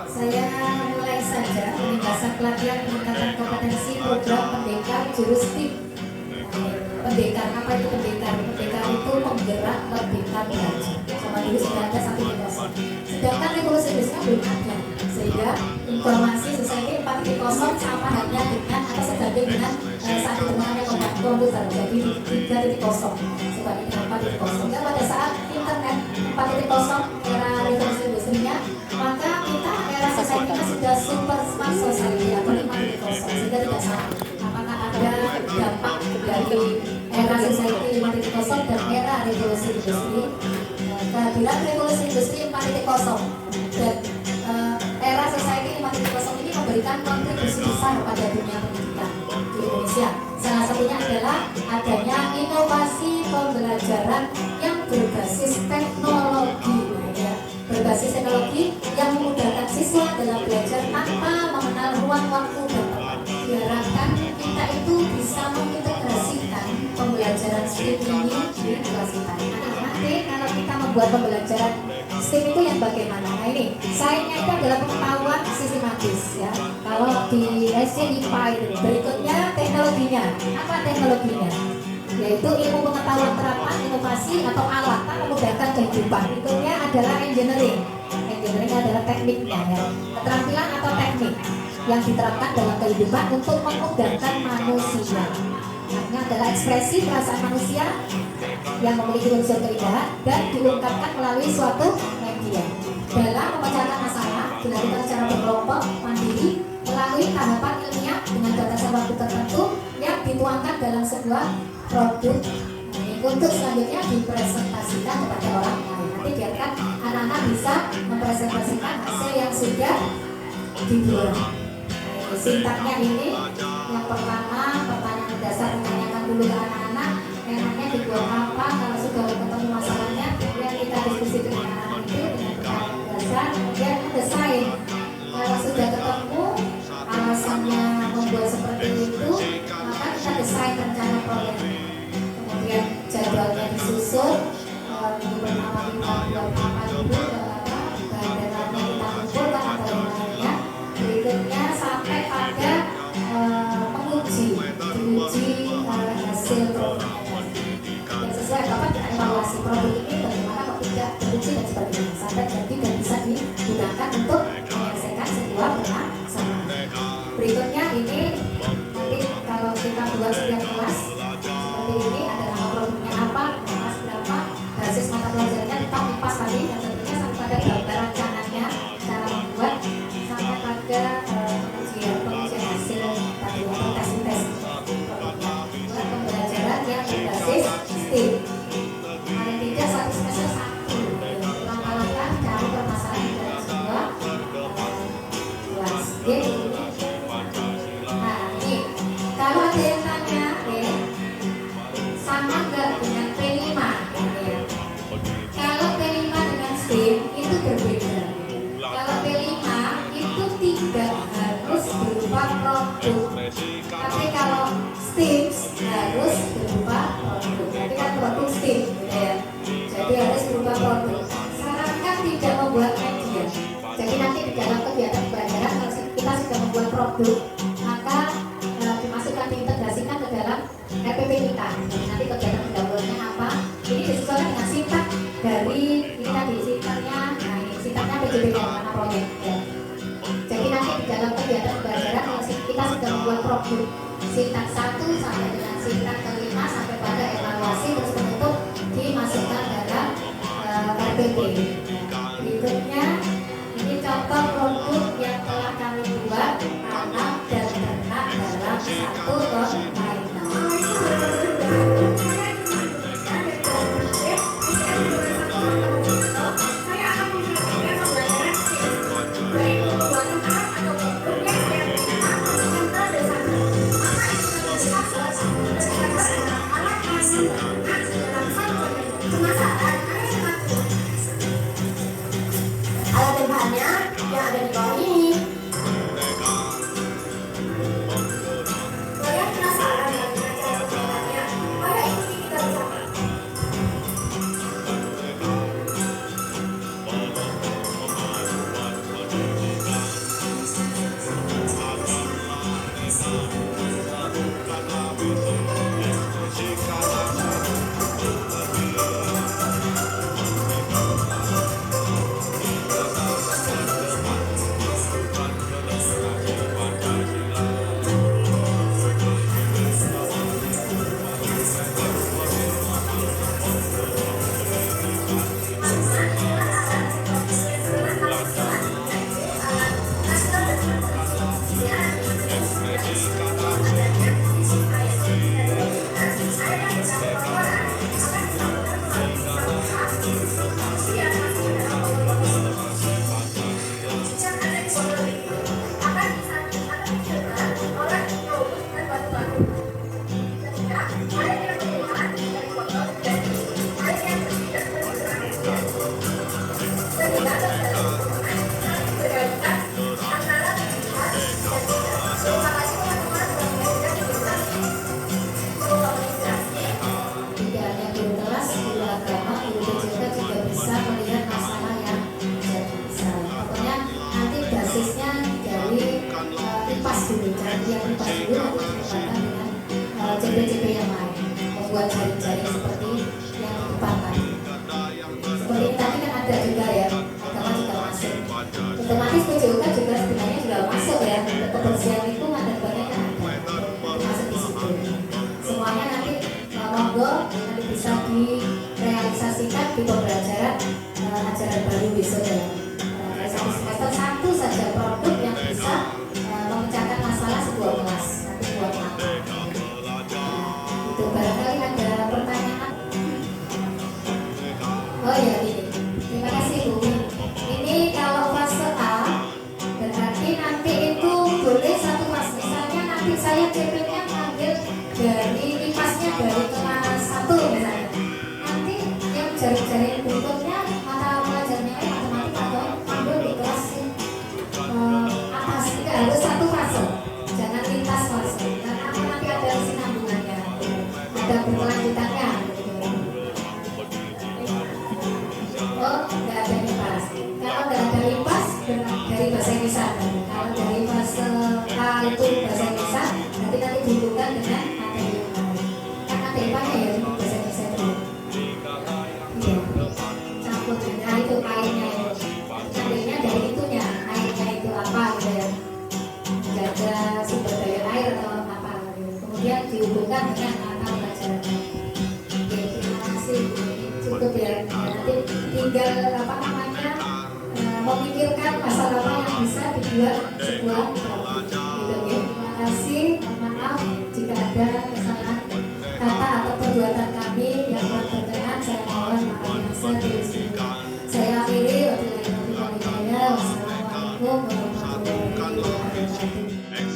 Saya mulai saja pembahasan pelatihan peningkatan kompetensi program pendekar jurus tim. Pendekar, apa itu pendekar? Pendekar itu penggerak merdeka belajar. Sama dulu sudah ada sampai di dasar. Sedangkan revolusi Indonesia belum ada, sehingga informasi society 4.0 sama halnya dengan atau sebanding dengan saat ditemukannya komputer, jadi 3.0 sebanding dengan 4.0. Dan pada saat internet 4.0 era revolusi industrinya, maka kita era society kita sudah super smart society atau 5.0, sehingga tidak salah apakah ada dampak dari era society 5.0 dan era revolusi industri. Kehadiran revolusi industri 4.0 dan era society 5.0 ini memberikan kontribusi besar pada dunia pendidikan di Indonesia. Salah satunya adalah adanya inovasi pembelajaran yang berbasis teknologi, berbasis teknologi yang memudahkan siswa dalam belajar tanpa mengenal ruang waktu dan tempat. Diharapkan kita itu bisa mengintegrasikan pembelajaran STEM ini di kelas kita. Nanti kalau kita membuat pembelajaran STEM itu yang bagaimana? Nah ini, sainsnya itu adalah pengetahuan sistematis ya. Kalau di SD IPA itu, berikutnya teknologinya. Apa teknologinya? Yaitu ilmu pengetahuan terapan, inovasi atau alat yang memudahkan kehidupan. Berikutnya adalah engineering. Engineering adalah tekniknya ya. Keterampilan atau teknik yang diterapkan dalam kehidupan untuk memudahkan manusia. Artinya adalah ekspresi perasaan manusia yang memiliki unsur keindahan dan diungkapkan melalui suatu media. Dalam memecahkan masalah dilakukan secara berkelompok, mandiri, melalui tahapan ilmiah dengan batasan waktu tertentu yang dituangkan dalam sebuah produk. Untuk selanjutnya dipresentasikan kepada orang lain. Nanti biarkan anak-anak bisa mempresentasikan hasil yang sudah dibuat. Sintaknya ini yang pertama, pertanyaan dasar ditanyakan dulu ke anak-anak, enaknya dibuat apa, kalau sudah ketemu masalahnya kemudian kita diskusi dengan anak-anak itu dengan pertanyaan dasar, kemudian desain. Kalau sudah ketemu alasannya membuat seperti itu, maka kita desain rencana proyek, kemudian jadwalnya disusun, minggu pertama kita buat apa dulu, bahan-bahannya kita kumpulkan atau yang lainnya. Berikutnya sampai pada diuji hasil produknya dan sesuai Bapak kita evaluasi produk ini bagaimana kok tidak teruji dan sebagainya sampai jadi dan bisa digunakan untuk menyelesaikan sebuah permasalahan. Berikutnya ini nanti kalau kita buat setiap kelas seperti ini ada nama produknya apa, kelas berapa, basis mata pelajarannya tetap pas tadi dan tentunya sampai pada gambaran canannya, cara membuat sampai pada pengujian hasil tadi atau tes pembelajaran yang berbasis STEM. Paling tidak satu semester satu langkah-langkah cari permasalahan dalam sebuah kelas. Nah ini kalau ada yang tanya sama nggak dengan P5 ya. Kalau P5 dengan STEM itu berbeda. Kalau P5 itu tidak harus berupa produk, tapi kalau STEM harus berupa produk. Jadi kan produk STEM ya. Jadi harus berupa produk. Sarankan tidak membuat media. Jadi nanti di dalam kegiatan pembelajaran kalau kita sudah membuat produk, maka dimasukkan diintegrasikan ke dalam RPP kita. Jadi nanti kegiatan pendahuluannya apa? Ini disesuaikan dengan sintak dari ini tadi sintaknya. Nah ini sintaknya PJBK mana proyek ya. Jadi nanti di dalam kegiatan pembelajaran kalau kita sudah membuat produk sintak 1 sampai dengan sintak kelima sampai pada evaluasi terus penutup dimasukkan dalam RPP. Berikutnya ini contoh produk yang telah kami buat anak dan ternak dalam satu permainan. Alat dan bahannya yang ada di bawah ini. Kalian penasaran dengan cara pembuatannya? Pada intinya membuat jaring-jaring seperti yang di depan tadi. Seperti ini tadi kan ada juga ya, agama juga masuk. Otomatis PJOK juga sebenarnya juga masuk ya, untuk kebersihan lingkungan dan banyak kan ada masuk di situ. Semuanya nanti monggo nanti bisa direalisasikan di pembelajaran ajaran baru besok ya. Satu semester satu saja produk yang bisa memecahkan masalah sebuah kelas nanti buat apa. Itu barangkali ada pertanyaan. Oh ya ini, terima kasih Bu. Ini kalau fase A berarti nanti itu boleh satu kelas. Misalnya nanti saya CP-nya ambil dari IPAS-nya dari kelas 1 misalnya. Nanti yang jaring-jaring berikutnya mata pelajarannya matematika atau ambil di kelas atas. Tidak harus satu fase, jangan lintas fase karena nanti ada kesinambungannya, ada berkelanjutannya. Oh, nggak ada IPAS. Kalau nggak ada IPAS, dari bahasa Indonesia. Kalau dari fase A itu bahasa Indonesia, nanti dihubungkan dengan materi yang lain. Kan ada IPA-nya ya, di bahasa Indonesia dulu. Iya, campur dengan itu airnya itu. Airnya dari itunya, airnya itu apa gitu ya. Menjaga sumber daya air atau apa gitu. Kemudian dihubungkan dengan mata pelajaran. Oke, terima kasih. Cukup ya. Nanti tinggal apa namanya memikirkan pasal apa yang bisa dibuat sebuah produk. Gitu ya. Terima kasih. Mohon maaf jika ada kesalahan kata atau perbuatan kami yang kurang berkenan. Saya mohon maaf yang serius. Saya akhiri. Wassalamualaikum warahmatullahi wabarakatuh.